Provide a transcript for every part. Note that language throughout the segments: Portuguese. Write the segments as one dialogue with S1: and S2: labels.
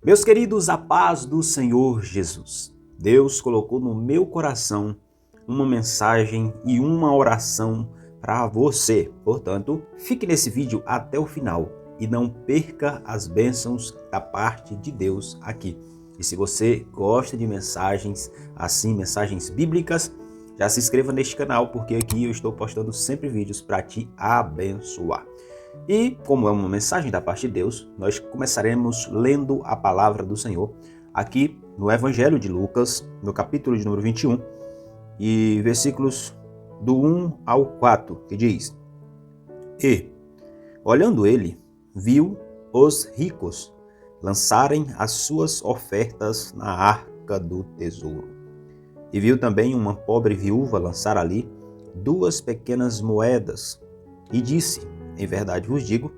S1: Meus queridos, a paz do Senhor Jesus. Deus colocou no meu coração uma mensagem e uma oração para você. Portanto, fique nesse vídeo até o final e não perca as bênçãos da parte de Deus aqui. E se você gosta de mensagens assim, mensagens bíblicas, já se inscreva neste canal, porque aqui eu estou postando sempre vídeos para te abençoar. E, como é uma mensagem da parte de Deus, nós começaremos lendo a palavra do Senhor aqui no Evangelho de Lucas, no capítulo de número 21, e versículos do 1 ao 4, que diz: E, olhando ele, viu os ricos lançarem as suas ofertas na arca do tesouro. E viu também uma pobre viúva lançar ali 2 pequenas moedas, e disse: Em verdade vos digo,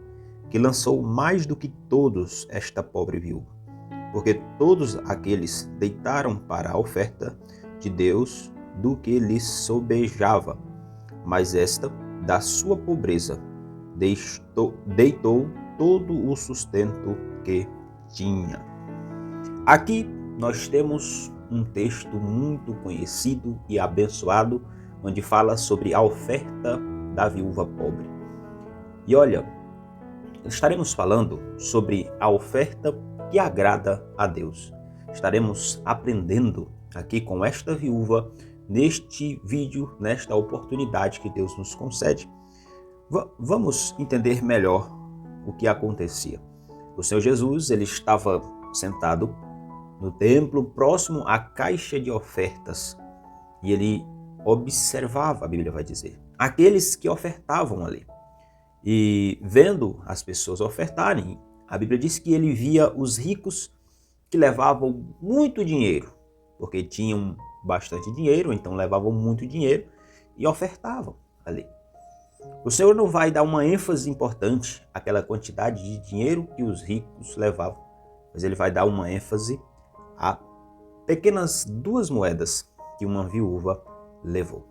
S1: que lançou mais do que todos esta pobre viúva, porque todos aqueles deitaram para a oferta de Deus do que lhes sobejava, mas esta, da sua pobreza, deitou todo o sustento que tinha. Aqui nós temos um texto muito conhecido e abençoado, onde fala sobre a oferta da viúva pobre. E olha, estaremos falando sobre a oferta que agrada a Deus. Estaremos aprendendo aqui com esta viúva, neste vídeo, nesta oportunidade que Deus nos concede. Vamos entender melhor o que acontecia. O Senhor Jesus, ele estava sentado no templo, próximo à caixa de ofertas, e ele observava, a Bíblia vai dizer, aqueles que ofertavam ali. E vendo as pessoas ofertarem, a Bíblia diz que ele via os ricos que levavam muito dinheiro, porque tinham bastante dinheiro, então levavam muito dinheiro e ofertavam ali. O Senhor não vai dar uma ênfase importante àquela quantidade de dinheiro que os ricos levavam, mas ele vai dar uma ênfase a pequenas 2 moedas que uma viúva levou.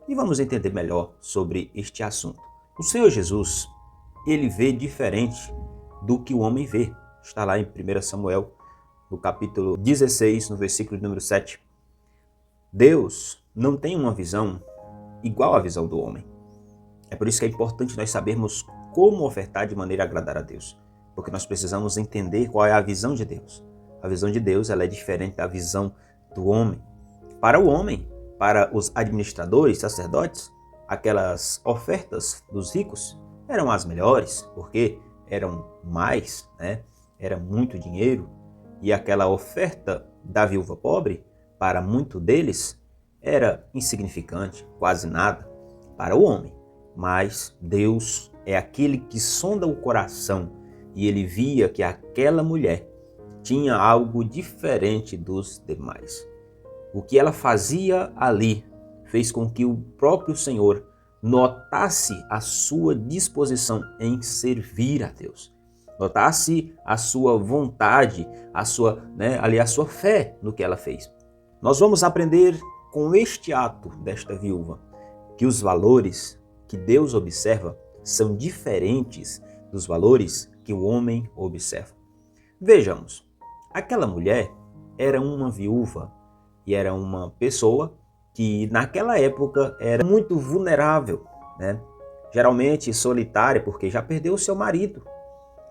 S1: E vamos entender melhor sobre este assunto. O Senhor Jesus, ele vê diferente do que o homem vê. Está lá em 1 Samuel, no capítulo 16, no versículo número 7. Deus não tem uma visão igual à visão do homem. É por isso que é importante nós sabermos como ofertar de maneira a agradar a Deus, porque nós precisamos entender qual é a visão de Deus. A visão de Deus, ela é diferente da visão do homem. Para o homem, para os administradores, sacerdotes, aquelas ofertas dos ricos eram as melhores, porque eram mais, era muito dinheiro, e aquela oferta da viúva pobre, para muito deles, era insignificante, quase nada, para o homem. Mas Deus é aquele que sonda o coração, e ele via que aquela mulher tinha algo diferente dos demais. O que ela fazia ali fez com que o próprio Senhor notasse a sua disposição em servir a Deus. Notasse a sua vontade, a sua fé no que ela fez. Nós vamos aprender com este ato desta viúva que os valores que Deus observa são diferentes dos valores que o homem observa. Vejamos, aquela mulher era uma viúva e era uma pessoa que naquela época era muito vulnerável, geralmente solitária, porque já perdeu o seu marido.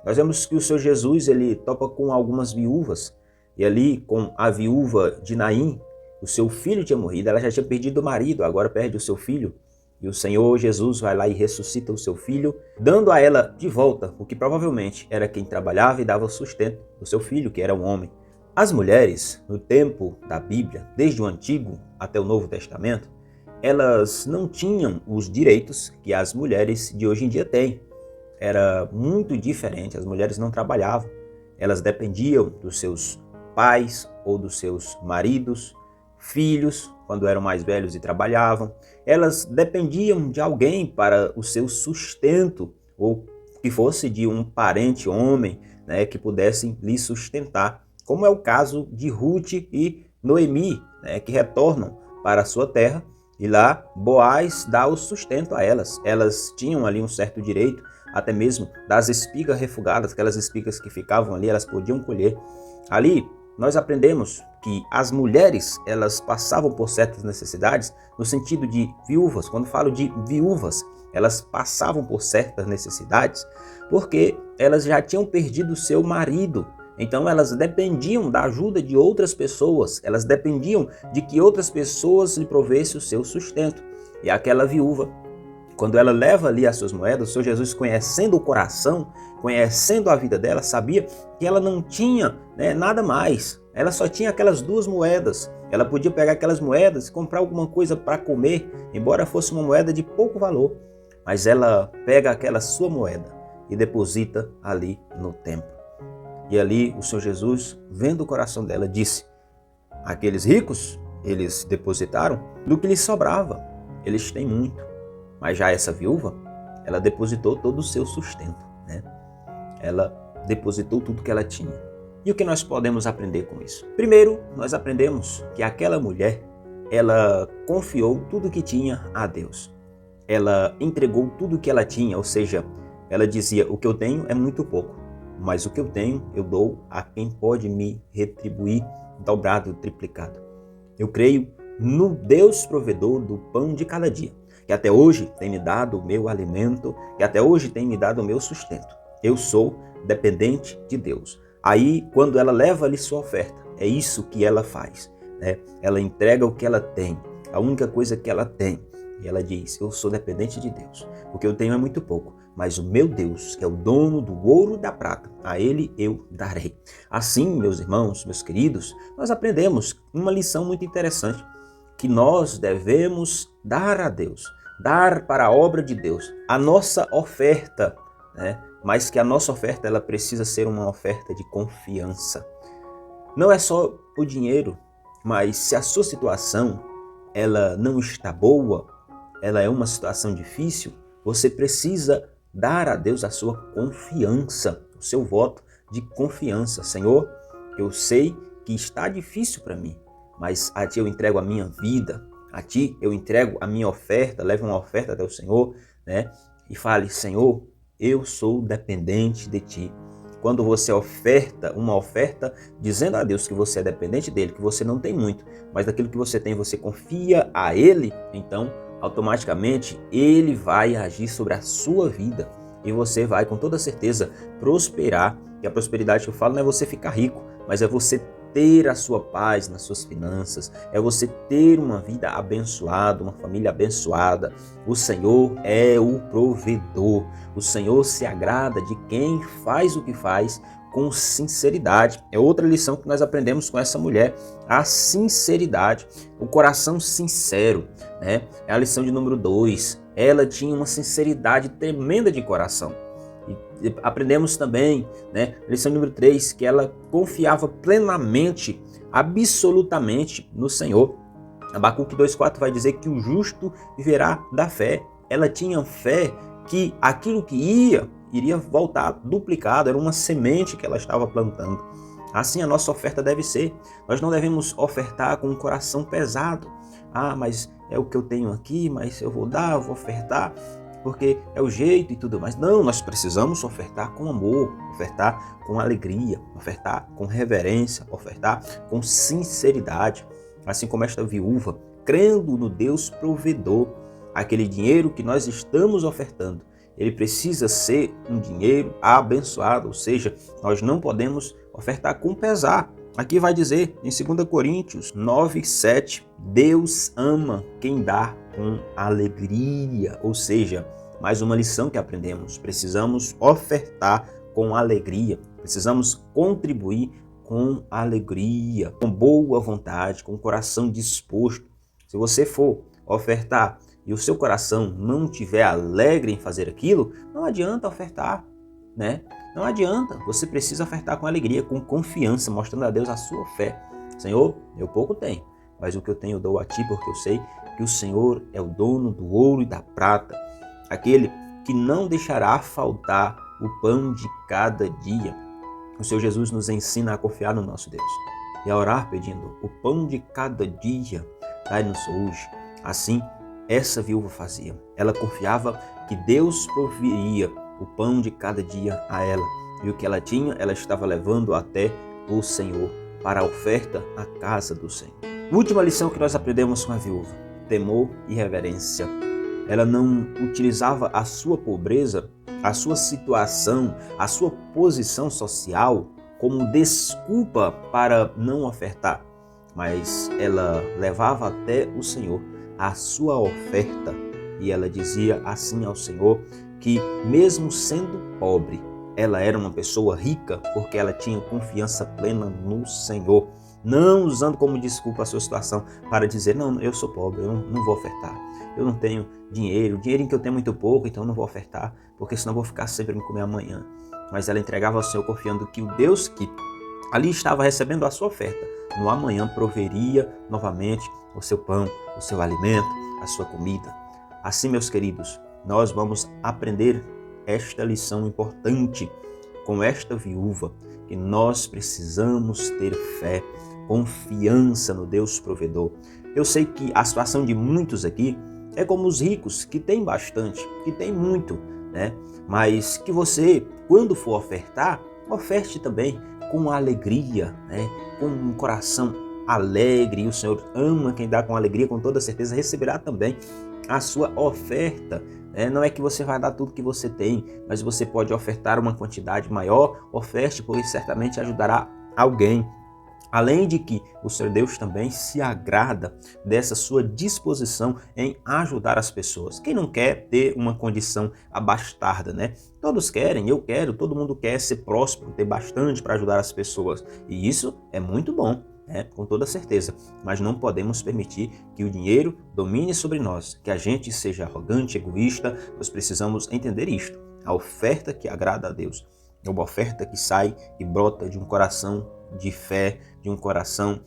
S1: Nós vemos que o Senhor Jesus, ele topa com algumas viúvas, e ali com a viúva de Naim, o seu filho tinha morrido, ela já tinha perdido o marido, agora perde o seu filho, e o Senhor Jesus vai lá e ressuscita o seu filho, dando a ela de volta o que provavelmente era quem trabalhava e dava sustento do seu filho, que era um homem. As mulheres, no tempo da Bíblia, desde o Antigo até o Novo Testamento, elas não tinham os direitos que as mulheres de hoje em dia têm. Era muito diferente, as mulheres não trabalhavam, elas dependiam dos seus pais ou dos seus maridos, filhos, quando eram mais velhos e trabalhavam. Elas dependiam de alguém para o seu sustento, ou que fosse de um parente homem, que pudessem lhe sustentar. Como é o caso de Ruth e Noemi, que retornam para a sua terra, e lá Boaz dá o sustento a elas. Elas tinham ali um certo direito até mesmo das espigas refogadas, aquelas espigas que ficavam ali, elas podiam colher. Ali nós aprendemos que as mulheres, elas passavam por certas necessidades no sentido de viúvas. Quando falo de viúvas, elas passavam por certas necessidades porque elas já tinham perdido seu marido. Então elas dependiam da ajuda de outras pessoas, elas dependiam de que outras pessoas lhe provessem o seu sustento. E aquela viúva, quando ela leva ali as suas moedas, o Senhor Jesus, conhecendo o coração, conhecendo a vida dela, sabia que ela não tinha nada mais. Ela só tinha aquelas 2 moedas. Ela podia pegar aquelas moedas e comprar alguma coisa para comer, embora fosse uma moeda de pouco valor. Mas ela pega aquela sua moeda e deposita ali no templo. E ali o Senhor Jesus, vendo o coração dela, disse: aqueles ricos, eles depositaram do que lhes sobrava. Eles têm muito. Mas já essa viúva, ela depositou todo o seu sustento, Ela depositou tudo que ela tinha. E o que nós podemos aprender com isso? Primeiro, nós aprendemos que aquela mulher, ela confiou tudo que tinha a Deus. Ela entregou tudo que ela tinha, ou seja, ela dizia: o que eu tenho é muito pouco, mas o que eu tenho eu dou a quem pode me retribuir dobrado, triplicado. Eu creio no Deus provedor do pão de cada dia, que até hoje tem me dado o meu alimento, que até hoje tem me dado o meu sustento. Eu sou dependente de Deus. Aí, quando ela leva ali sua oferta, é isso que ela faz, Ela entrega o que ela tem, a única coisa que ela tem. E ela diz: eu sou dependente de Deus. O que eu tenho é muito pouco, mas o meu Deus, que é o dono do ouro e da prata, a Ele eu darei. Assim, meus irmãos, meus queridos, nós aprendemos uma lição muito interessante, que nós devemos dar a Deus, dar para a obra de Deus a nossa oferta, mas que a nossa oferta ela precisa ser uma oferta de confiança. Não é só o dinheiro, mas se a sua situação ela não está boa, ela é uma situação difícil, você precisa dar a Deus a sua confiança, o seu voto de confiança. Senhor, eu sei que está difícil para mim, mas a Ti eu entrego a minha vida, a Ti eu entrego a minha oferta, leve uma oferta até o Senhor, e fale: Senhor, eu sou dependente de Ti. Quando você oferta uma oferta dizendo a Deus que você é dependente dEle, que você não tem muito, mas daquilo que você tem você confia a Ele, então automaticamente Ele vai agir sobre a sua vida e você vai com toda certeza prosperar. E a prosperidade que eu falo não é você ficar rico, mas é você ter a sua paz nas suas finanças, é você ter uma vida abençoada, uma família abençoada. O Senhor é o provedor. O Senhor se agrada de quem faz o que faz com sinceridade. É outra lição que nós aprendemos com essa mulher, a sinceridade, o coração sincero, É a lição de número 2. Ela tinha uma sinceridade tremenda de coração. E aprendemos também, lição número 3, que ela confiava plenamente, absolutamente no Senhor. Abacuque 2,4 vai dizer que o justo viverá da fé. Ela tinha fé que aquilo que iria voltar duplicado, era uma semente que ela estava plantando. Assim a nossa oferta deve ser. Nós não devemos ofertar com um coração pesado. Mas é o que eu tenho aqui, mas eu vou ofertar, porque é o jeito e tudo mais. Não, nós precisamos ofertar com amor, ofertar com alegria, ofertar com reverência, ofertar com sinceridade. Assim como esta viúva, crendo no Deus provedor, aquele dinheiro que nós estamos ofertando, ele precisa ser um dinheiro abençoado, ou seja, nós não podemos ofertar com pesar. Aqui vai dizer em 2 Coríntios 9:7, Deus ama quem dá com alegria. Ou seja, mais uma lição que aprendemos, precisamos ofertar com alegria, precisamos contribuir com alegria, com boa vontade, com o coração disposto. Se você for ofertar e o seu coração não estiver alegre em fazer aquilo, não adianta ofertar, Não adianta, você precisa ofertar com alegria, com confiança, mostrando a Deus a sua fé. Senhor, eu pouco tenho, mas o que eu tenho eu dou a Ti, porque eu sei que o Senhor é o dono do ouro e da prata, aquele que não deixará faltar o pão de cada dia. O Senhor Jesus nos ensina a confiar no nosso Deus e a orar pedindo: o pão de cada dia dai-nos hoje. Assim, essa viúva fazia. Ela confiava que Deus proveria o pão de cada dia a ela. E o que ela tinha, ela estava levando até o Senhor, para a oferta à casa do Senhor. Última lição que nós aprendemos com a viúva: temor e reverência. Ela não utilizava a sua pobreza, a sua situação, a sua posição social como desculpa para não ofertar, mas ela levava até o Senhor a sua oferta e ela dizia assim ao Senhor que, mesmo sendo pobre, ela era uma pessoa rica porque ela tinha confiança plena no Senhor, não usando como desculpa a sua situação para dizer: não, eu sou pobre, eu não vou ofertar, eu não tenho dinheiro, o dinheiro que eu tenho é muito pouco, então eu não vou ofertar, porque senão eu vou ficar sempre me comer amanhã. Mas ela entregava ao Senhor confiando que o Deus que ali estava recebendo a sua oferta, no amanhã proveria novamente o seu pão, o seu alimento, a sua comida. Assim, meus queridos, nós vamos aprender esta lição importante com esta viúva, que nós precisamos ter fé, confiança no Deus provedor. Eu sei que a situação de muitos aqui é como os ricos, que tem bastante, que tem muito, né? Mas que você, quando for ofertar, oferte também com alegria, né? Com um coração alegre. E o Senhor ama quem dá com alegria, com toda certeza receberá também a sua oferta. Não é que você vai dar tudo que você tem, mas você pode ofertar uma quantidade maior. Oferte, pois certamente ajudará alguém. Além de que o Senhor Deus também se agrada dessa sua disposição em ajudar as pessoas. Quem não quer ter uma condição abastada, né? Todos querem, eu quero, todo mundo quer ser próspero, ter bastante para ajudar as pessoas. E isso é muito bom, né? Com toda certeza. Mas não podemos permitir que o dinheiro domine sobre nós, que a gente seja arrogante, egoísta. Nós precisamos entender isto. A oferta que agrada a Deus é uma oferta que sai e brota de um coração de fé, de um coração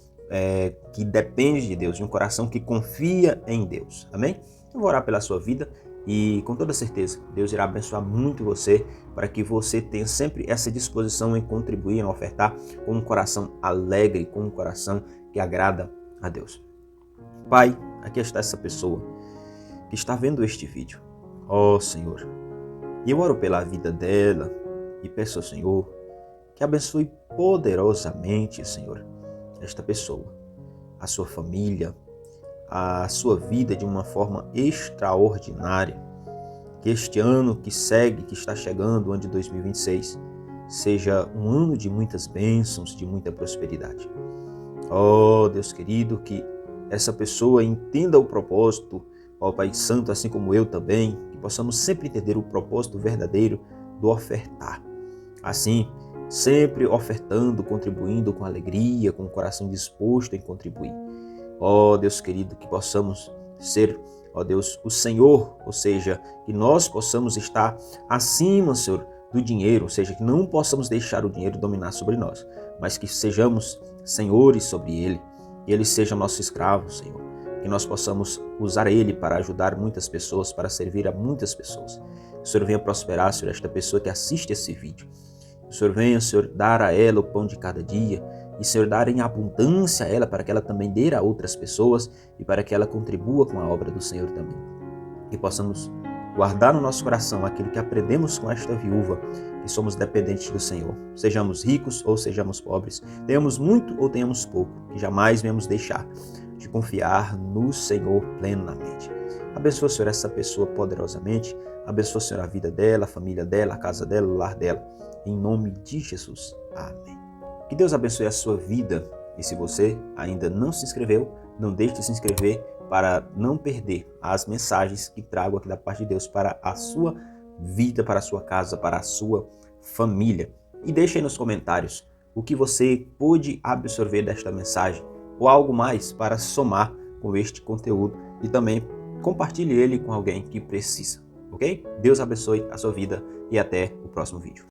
S1: que depende de Deus, de um coração que confia em Deus. Amém? Eu vou orar pela sua vida e com toda certeza Deus irá abençoar muito você para que você tenha sempre essa disposição em contribuir, em ofertar com um coração alegre, com um coração que agrada a Deus. Pai, aqui está essa pessoa que está vendo este vídeo. Ó Senhor, e eu oro pela vida dela e peço ao Senhor que abençoe poderosamente, Senhor, esta pessoa, a sua família, a sua vida de uma forma extraordinária. Que este ano que segue, que está chegando, o ano de 2026, seja um ano de muitas bênçãos, de muita prosperidade. Ó Deus querido, que essa pessoa entenda o propósito, ó Pai Santo, assim como eu também, que possamos sempre entender o propósito verdadeiro do ofertar. Assim, sempre ofertando, contribuindo com alegria, com o coração disposto em contribuir. Ó Deus querido, que possamos ser, ó Deus, o Senhor, ou seja, que nós possamos estar acima, Senhor, do dinheiro, ou seja, que não possamos deixar o dinheiro dominar sobre nós, mas que sejamos senhores sobre ele, que ele seja nosso escravo, Senhor, que nós possamos usar ele para ajudar muitas pessoas, para servir a muitas pessoas. Que o Senhor venha prosperar, Senhor, esta pessoa que assiste esse vídeo. Que o Senhor venha, Senhor, dar a ela o pão de cada dia e, Senhor, dar em abundância a ela para que ela também dê a outras pessoas e para que ela contribua com a obra do Senhor também. Que possamos guardar no nosso coração aquilo que aprendemos com esta viúva, que somos dependentes do Senhor. Sejamos ricos ou sejamos pobres, tenhamos muito ou tenhamos pouco, que jamais venhamos deixar de confiar no Senhor plenamente. Abençoa, Senhor, essa pessoa poderosamente. Abençoa, Senhor, a vida dela, a família dela, a casa dela, o lar dela. Em nome de Jesus. Amém. Que Deus abençoe a sua vida. E se você ainda não se inscreveu, não deixe de se inscrever para não perder as mensagens que trago aqui da parte de Deus para a sua vida, para a sua casa, para a sua família. E deixe aí nos comentários o que você pôde absorver desta mensagem ou algo mais para somar com este conteúdo e também compartilhe ele com alguém que precisa, ok? Deus abençoe a sua vida e até o próximo vídeo.